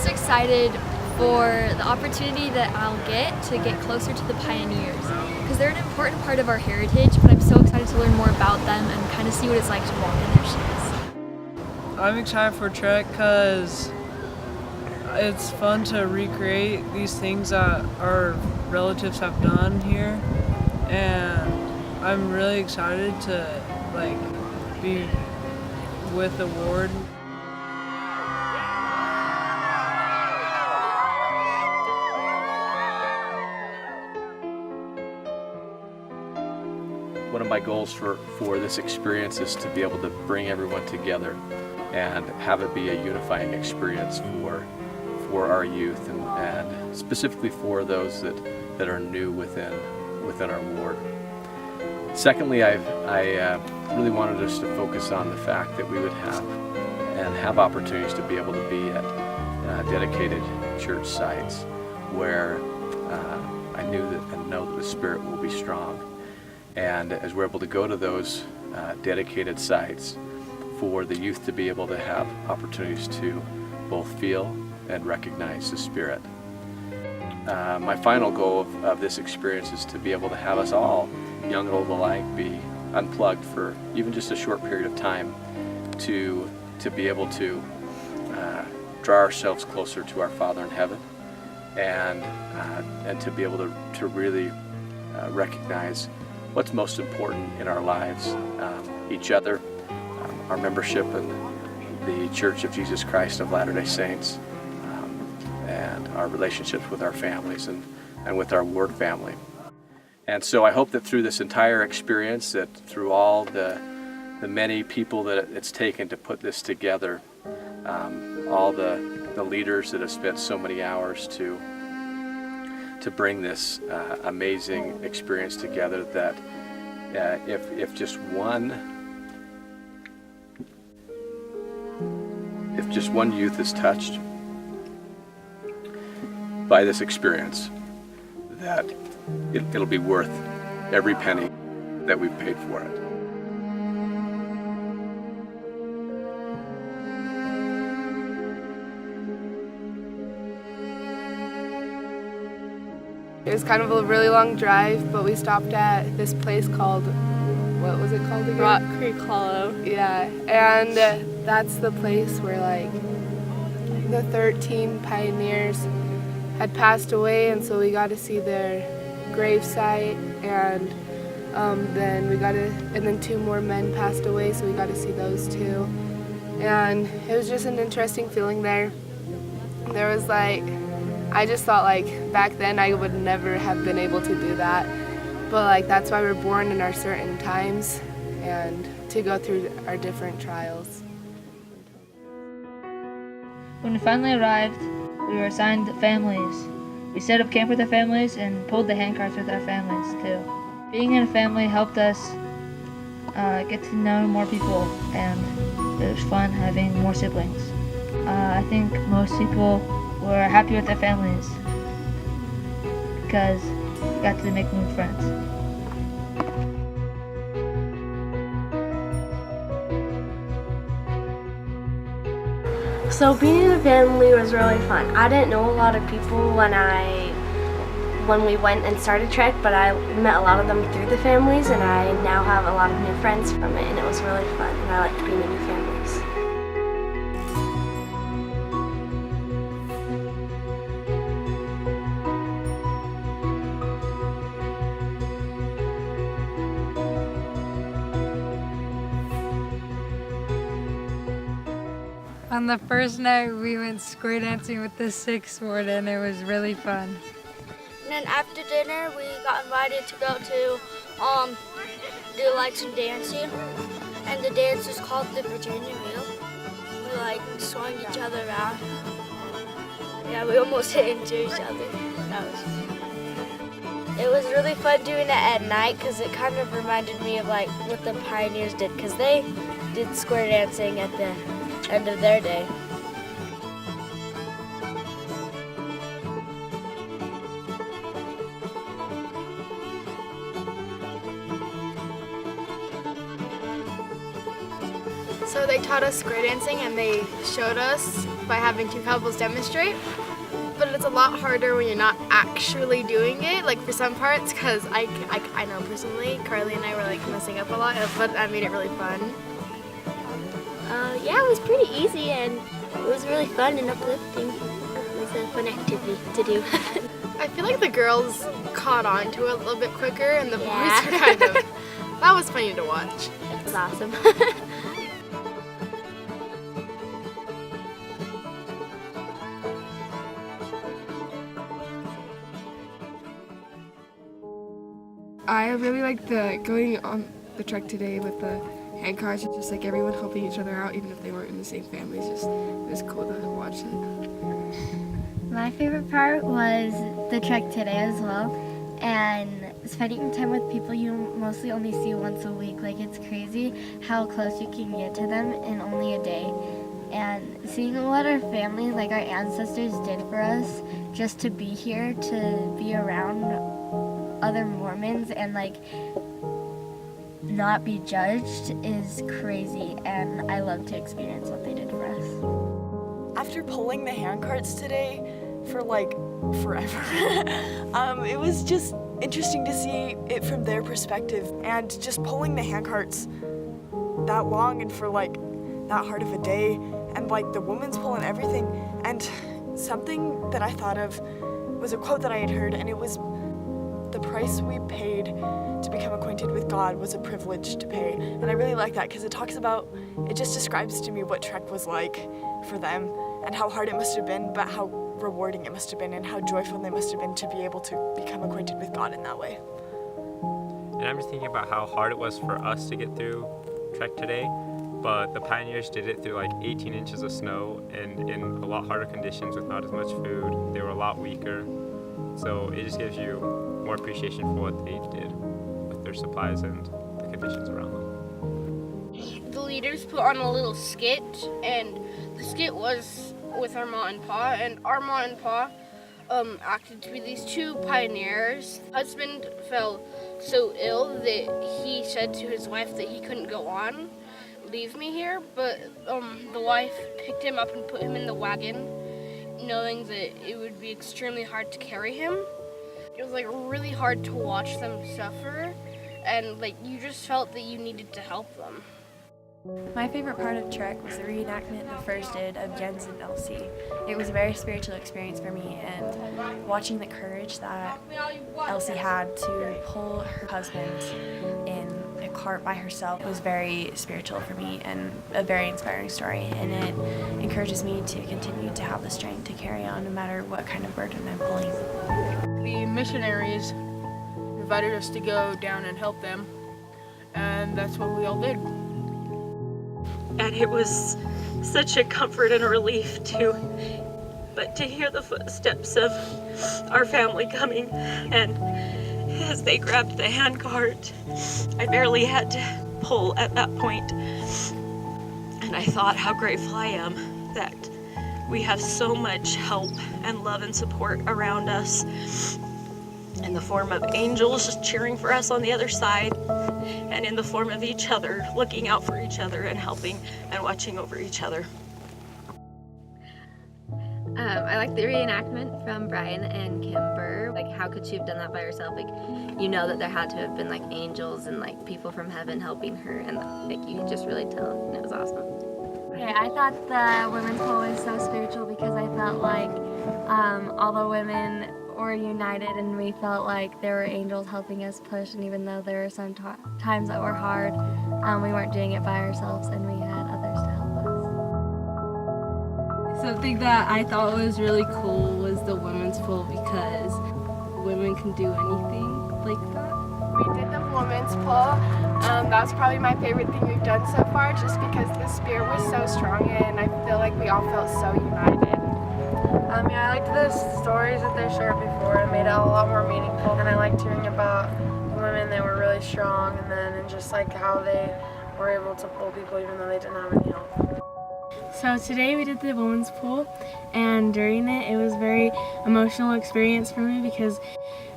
just excited for the opportunity that I'll get to get closer to the pioneers because they're an important part of our heritage, but I'm so excited to learn more about them and kind of see what it's like to walk in their shoes. I'm excited for Trek because it's fun to recreate these things that our relatives have done here, and I'm really excited to be with the ward. One of my goals for this experience is to be able to bring everyone together and have it be a unifying experience for our youth and specifically for those that are new within our ward. Secondly, I really wanted us to focus on the fact that we would have opportunities to be able to be at dedicated church sites where I know that the Spirit will be strong. And as we're able to go to those dedicated sites for the youth to be able to have opportunities to both feel and recognize the Spirit. My final goal of this experience is to be able to have us all, young and old alike, be unplugged for even just a short period of time to be able to draw ourselves closer to our Father in heaven and to be able to really recognize what's most important in our lives, each other, our membership in the Church of Jesus Christ of Latter-day Saints, and our relationships with our families and with our ward family. And so I hope that through this entire experience, that through all the many people that it's taken to put this together, all the leaders that have spent so many hours to bring this amazing experience together, that if just one youth is touched by this experience, that it'll be worth every penny that we've paid for it. It was kind of a really long drive, but we stopped at this place called, what was it called again? Rock Creek Hollow. Yeah, and that's the place where the 13 pioneers had passed away, and so we got to see their gravesite, and then 2 more men passed away, so we got to see those too. And it was just an interesting feeling there. There was I just thought back then I would never have been able to do that. But that's why we're born in our certain times and to go through our different trials. When we finally arrived, we were assigned families. We set up camp with our families and pulled the handcarts with our families too. Being in a family helped us get to know more people, and it was fun having more siblings. I think most people were happy with their families because we got to make new friends. So being in a family was really fun. I didn't know a lot of people when we went and started Trek, but I met a lot of them through the families, and I now have a lot of new friends from it, and it was really fun, and I liked being in new families. On the first night, we went square dancing with the 6th ward, and it was really fun. And then after dinner, we got invited to go to do some dancing, and the dance is called the Virginia Wheel. We swung each other around. Yeah, we almost hit into each other. It was really fun doing it at night because it kind of reminded me of what the pioneers did, because they did square dancing at the end of their day. So they taught us square dancing and they showed us by having two couples demonstrate. But it's a lot harder when you're not actually doing it, like for some parts, because I know personally, Carly and I were like messing up a lot, but that made it really fun. Yeah, it was pretty easy and it was really fun and uplifting. It was a fun activity to do. I feel like the girls caught on to it a little bit quicker and the Yeah. boys were kind of, that was funny to watch. It was awesome. I really liked going on the trek today with the handcarts, just like everyone helping each other out, even if they weren't in the same families. It was cool to watch it. My favorite part was the trek today as well, and spending time with people you mostly only see once a week. Like, it's crazy how close you can get to them in only a day. And seeing what our family, like our ancestors, did for us just to be here, to be around other Mormons and like not be judged is crazy, and I love to experience what they did for us. After pulling the handcarts today for like forever, it was just interesting to see it from their perspective, and just pulling the handcarts that long and for like that hard of a day, and like the woman's pulling everything. And something that I thought of was a quote that I had heard, and it was, "The price we paid to become acquainted with God was a privilege to pay." And I really like that because it talks about, it just describes to me what Trek was like for them and how hard it must have been, but how rewarding it must have been and how joyful they must have been to be able to become acquainted with God in that way. And I'm just thinking about how hard it was for us to get through Trek today, but the pioneers did it through like 18 inches of snow and in a lot harder conditions with not as much food. They were a lot weaker. So it just gives you more appreciation for what they did with their supplies and the conditions around them. The leaders put on a little skit, and the skit was with our ma and pa, and our ma and pa acted to be these two pioneers. Husband fell so ill that he said to his wife that he couldn't go on, leave me here, but the wife picked him up and put him in the wagon, knowing that it would be extremely hard to carry him. It was like really hard to watch them suffer, and like you just felt that you needed to help them. My favorite part of Trek was the reenactment the first did of Jens and Elsie. It was a very spiritual experience for me, and watching the courage that Elsie had to pull her husband in a cart by herself was very spiritual for me and a very inspiring story, and it encourages me to continue to have the strength to carry on no matter what kind of burden I'm pulling. The missionaries invited us to go down and help them, and that's what we all did. And it was such a comfort and a relief to hear the footsteps of our family coming, and as they grabbed the handcart, I barely had to pull at that point. And I thought how grateful I am that we have so much help and love and support around us in the form of angels just cheering for us on the other side, and in the form of each other, looking out for each other and helping and watching over each other. I like the reenactment from Brian and Kimber. Like, how could she have done that by herself? Like, you know that there had to have been like angels and like people from heaven helping her, and like you could just really tell, and it was awesome. Okay, I thought the women's pole was so spiritual because I felt like all the women were united, and we felt like there were angels helping us push, and even though there were some times that were hard, we weren't doing it by ourselves, and we had others to help us. Something that I thought was really cool was the women's pole, because women can do anything like that. We did the women's pole. That was probably my favorite thing we've done so far, just because the spirit was so strong, and I feel like we all felt so united. Yeah, I liked the stories that they shared before. It made it a lot more meaningful, and I liked hearing about women that were really strong, and just like how they were able to pull people even though they didn't have any help. So today we did the women's pool, and during it was a very emotional experience for me, because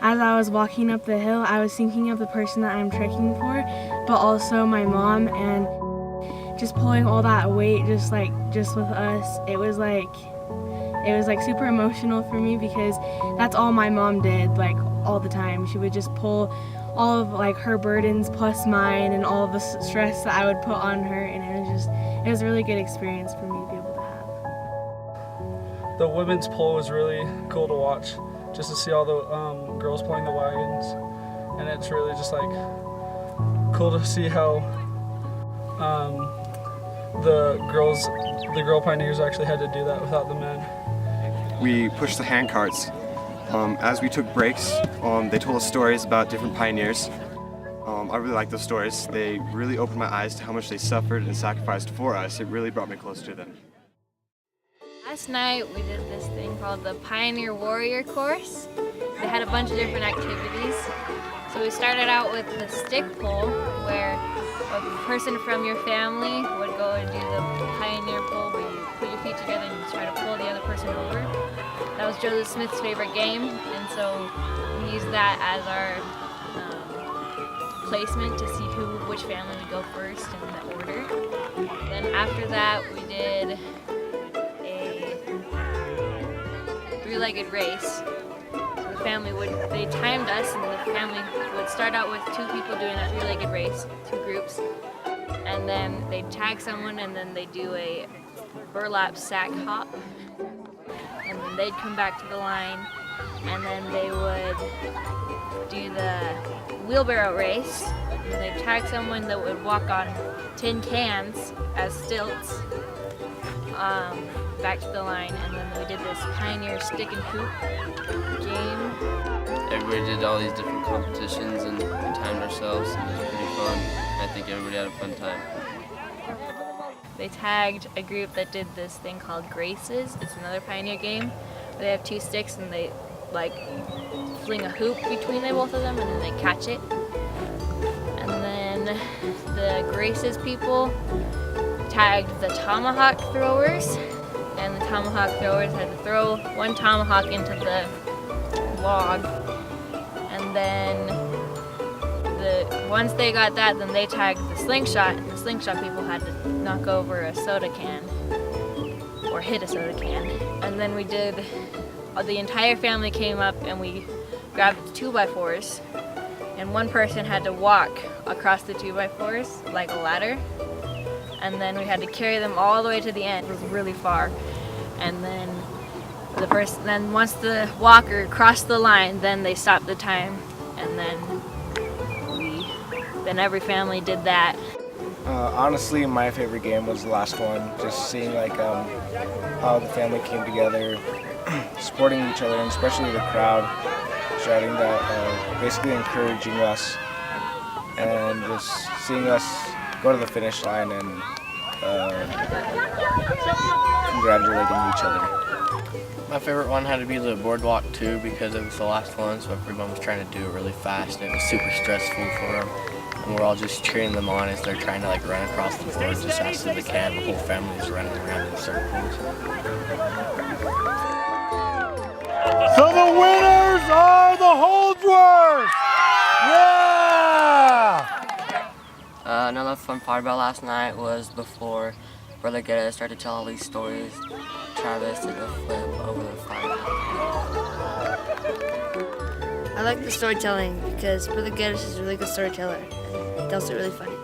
as I was walking up the hill, I was thinking of the person that I'm trekking for, but also my mom, and just pulling all that weight just with us, it was like super emotional for me because that's all my mom did, like all the time. She would just pull all of like her burdens plus mine and all of the stress that I would put on her, and it was a really good experience for me to be able to have. The women's pull was really cool to watch, just to see all the girls pulling the wagons, and it's really just like cool to see how the girl pioneers actually had to do that without the men. We pushed the hand carts. As we took breaks, they told us stories about different pioneers. I really like those stories. They really opened my eyes to how much they suffered and sacrificed for us. It really brought me closer to them. Last night we did this thing called the Pioneer Warrior Course. They had a bunch of different activities. So we started out with the stick pull, where a person from your family would go and do the pioneer pull, where you put your feet together and you try to pull the other person over. That was Joseph Smith's favorite game, and so we used that as our placement to see which family would go first in the order. Then after that we did a three-legged race. So the family they timed us, and the family would start out with 2 people doing a three-legged race, 2 groups, and then they'd tag someone, and then they'd do a burlap sack hop, and then they'd come back to the line, and then they would do the wheelbarrow race, and they'd tag someone that would walk on tin cans as stilts back to the line, and then we did this Pioneer Stick and Hoop game. Everybody did all these different competitions and we timed ourselves, and it was pretty fun. I think everybody had a fun time. They tagged a group that did this thing called Graces. It's another Pioneer game. They have 2 sticks and they like fling a hoop between both of them, and then they catch it. And then the Graces people tagged the tomahawk throwers, and the tomahawk throwers had to throw 1 tomahawk into the log, and then once they got that, then they tagged the slingshot, and the slingshot people had to knock over a soda can or hit a soda can. And then we did, the entire family came up and we grabbed 2x4s, and one person had to walk across the 2x4s like a ladder, and then we had to carry them all the way to the end. It was really far. And then once the walker crossed the line, then they stopped the time, and then every family did that. Honestly, my favorite game was the last one. Just seeing like how the family came together, supporting each other, and especially the crowd, shouting that, basically encouraging us, and just seeing us go to the finish line and congratulating each other. My favorite one had to be the boardwalk too, because it was the last one, so everyone was trying to do it really fast, and it was super stressful for them. And we're all just cheering them on as they're trying to like run across the floor just as fast as they can. The whole family is running around in circles. So the winners are the Holdsworths! Yeah! Another fun part about last night was before Brother Geddes started to tell all these stories, Travis did a flip over the fire. I like the storytelling because Brother Geddes is a really good storyteller. He tells it really funny.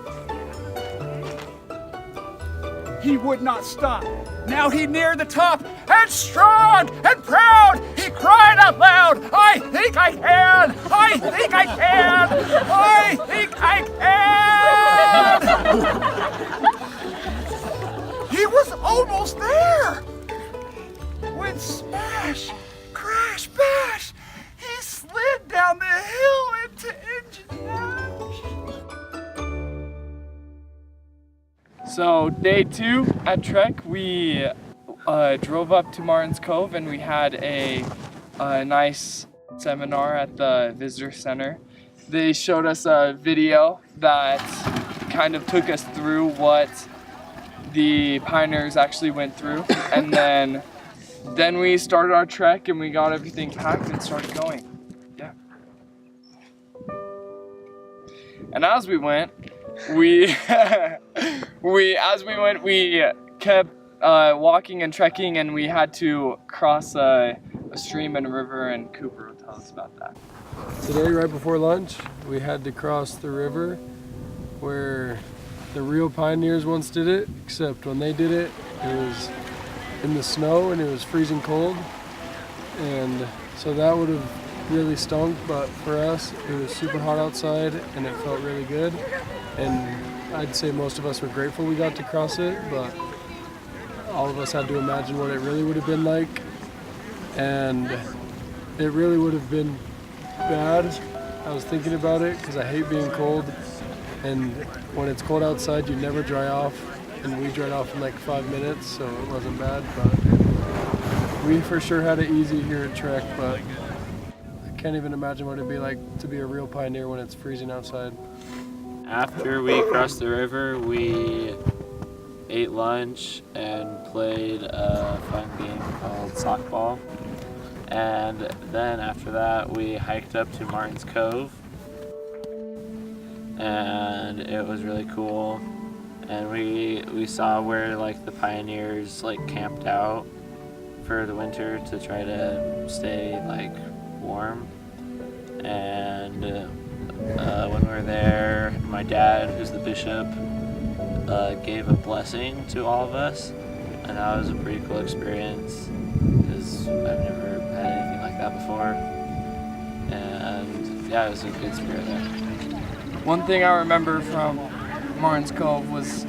He would not stop. Now he neared the top, and strong and proud, he cried out loud, "I think I can! I think I can! I think I can!" He was almost there when smash, crash, bash, he slid down the hill into engine ash. So day 2 at Trek, we drove up to Martin's Cove and we had a nice seminar at the visitor center. They showed us a video that kind of took us through what the pioneers actually went through, and then we started our trek and we got everything packed and started going. Yeah. And as we went, we as we went, we kept walking and trekking, and we had to cross a stream and a river, and Cooper will tell us about that. Today, right before lunch, we had to cross the river where the real pioneers once did it, except when they did it, it was in the snow and it was freezing cold. And so that would have really stunk, but for us, it was super hot outside and it felt really good. And I'd say most of us were grateful we got to cross it, but all of us had to imagine what it really would have been like. And it really would have been bad. I was thinking about it because I hate being cold. And when it's cold outside, you never dry off. And we dried off in like 5 minutes, so it wasn't bad. But we for sure had it easy here at Trek, but I can't even imagine what it'd be like to be a real pioneer when it's freezing outside. After we crossed the river, we ate lunch and played a fun game called softball. And then after that, we hiked up to Martin's Cove. And it was really cool. And we saw where like the pioneers like camped out for the winter to try to stay like warm. And when we were there, my dad, who's the bishop, gave a blessing to all of us, and that was a pretty cool experience because I've never had anything like that before. And yeah, it was a good spirit there. One thing I remember from Martin's Cove was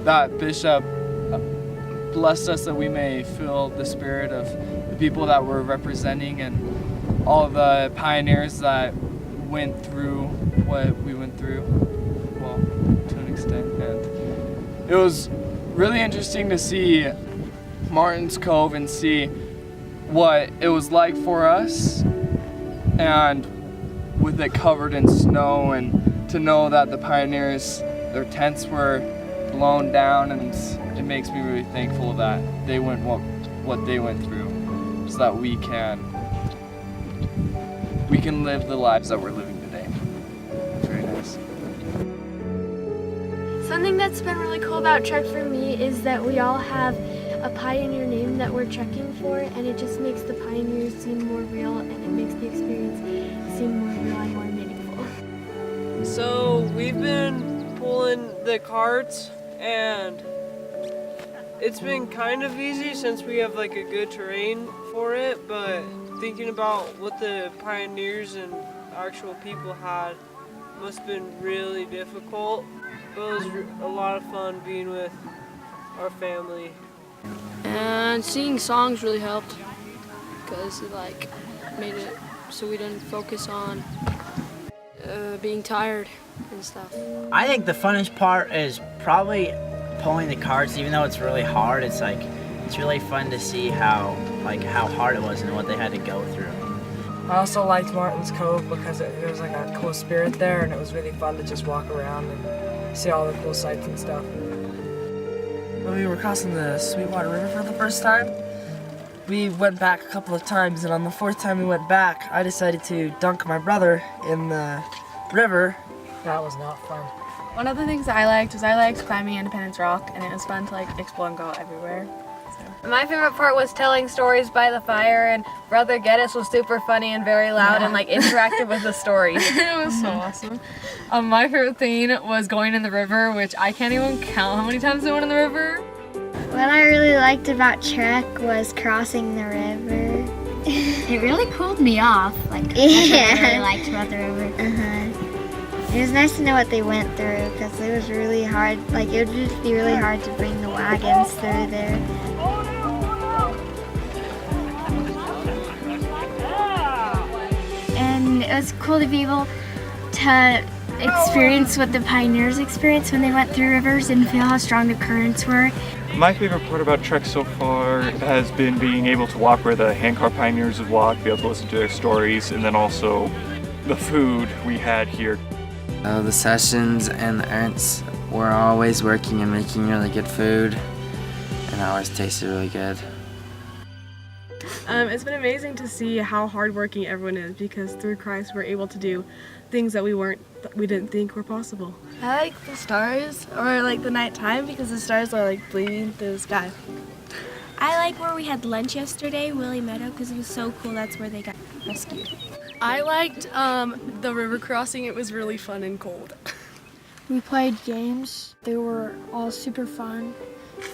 that Bishop blessed us that we may feel the spirit of the people that we're representing and all the pioneers that went through what we went through, well, to an extent. And it was really interesting to see Martin's Cove and see what it was like for us, and with it covered in snow, and to know that the pioneers, their tents were blown down, and it makes me really thankful that they went what they went through, so that we can live the lives that we're living today. It's very nice. Something that's been really cool about Trek for me is that we all have a pioneer name that we're trekking for, and it just makes the pioneers seem more real, and it makes the experience seem more real and more meaningful. So we've been pulling the carts, and it's been kind of easy since we have like a good terrain for it, but thinking about what the pioneers and actual people had must have been really difficult. But it was a lot of fun being with our family. And singing songs really helped because it like made it so we didn't focus on being tired and stuff. I think the funnest part is probably pulling the carts. Even though it's really hard, it's really fun to see how hard it was and what they had to go through. I also liked Martin's Cove because there was like a cool spirit there, and it was really fun to just walk around and see all the cool sights and stuff. When we were crossing the Sweetwater River for the first time, we went back a couple of times, and on the fourth time we went back, I decided to dunk my brother in the river. That was not fun. One of the things that I liked was I liked climbing Independence Rock, and it was fun to like explore and go everywhere. My favorite part was telling stories by the fire, and Brother Geddes was super funny and very loud and like interactive with the stories. It was so awesome. My favorite thing was going in the river, which I can't even count how many times I went in the river. What I really liked about Trek was crossing the river. It really cooled me off. Like, Yeah. that's what I really liked about the river. It was nice to know what they went through because it was really hard. Like, it would just be really hard to bring the wagons through there. And it was cool to be able to experience what the pioneers experienced when they went through rivers and feel how strong the currents were. My favorite part about Trek so far has been being able to walk where the Handcart pioneers would walk, be able to listen to their stories, and then also the food we had here. The sessions and the ernts were always working and making really good food, and it always tasted really good. It's been amazing to see how hardworking everyone is, because through Christ we're able to do things that we didn't think were possible. I like the stars, or like the nighttime, because the stars are like bleeding through the sky. I like where we had lunch yesterday, Willie Meadow, because it was so cool. That's where they got rescued. I liked the river crossing. It was really fun and cold. We played games. They were all super fun,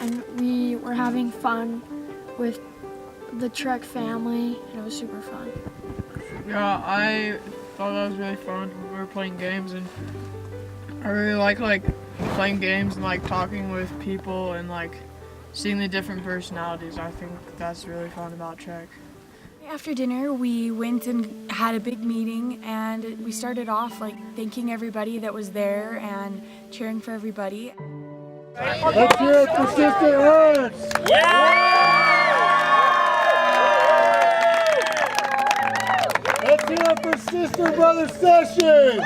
and we were having fun with the Trek family, and it was super fun. Yeah, I thought that was really fun. We were playing games, and I really like playing games and like talking with people and like seeing the different personalities. I think that's really fun about Trek. After dinner, we went and had a big meeting, and we started off like thanking everybody that was there and cheering for everybody. Let's hear it for Sister Ernst! Let's hear it for Sister Brother Sessions!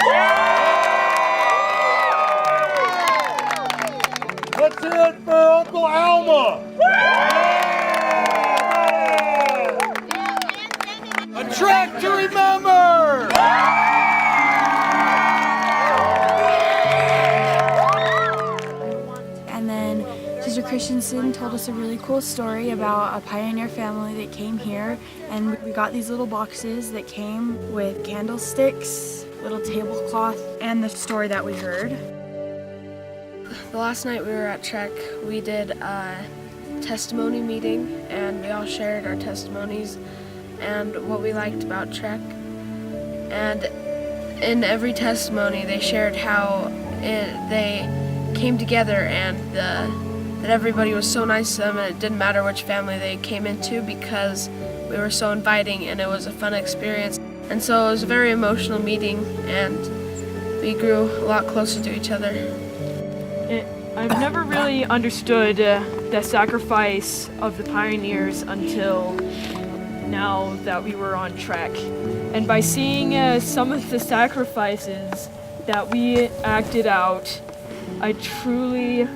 Let's hear it for Uncle Alma! A Trek to remember! And then Sister Christensen told us a really cool story about a pioneer family that came here, and we got these little boxes that came with candlesticks, little tablecloth, and the story that we heard. The last night we were at Trek, we did a testimony meeting, and we all shared our testimonies and what we liked about Trek. And in every testimony they shared how they came together and that everybody was so nice to them, and it didn't matter which family they came into because we were so inviting and it was a fun experience. And so it was a very emotional meeting, and we grew a lot closer to each other. I've never really understood the sacrifice of the pioneers until now that we were on Trek. And by seeing some of the sacrifices that we acted out, I truly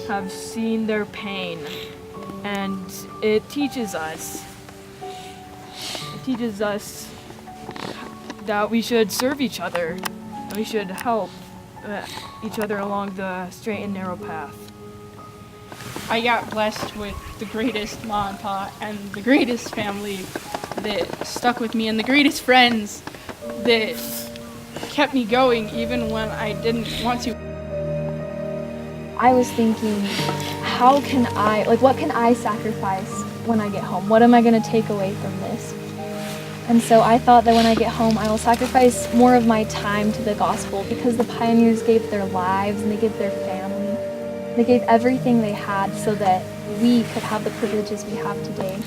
have seen their pain. And it teaches us that we should serve each other, and we should help each other along the straight and narrow path. I got blessed with the greatest ma and pa and the greatest family that stuck with me and the greatest friends that kept me going even when I didn't want to. I was thinking, what can I sacrifice when I get home? What am I going to take away from this? And so I thought that when I get home, I will sacrifice more of my time to the gospel, because the pioneers gave their lives and they gave their family. They gave everything they had so that we could have the privileges we have today.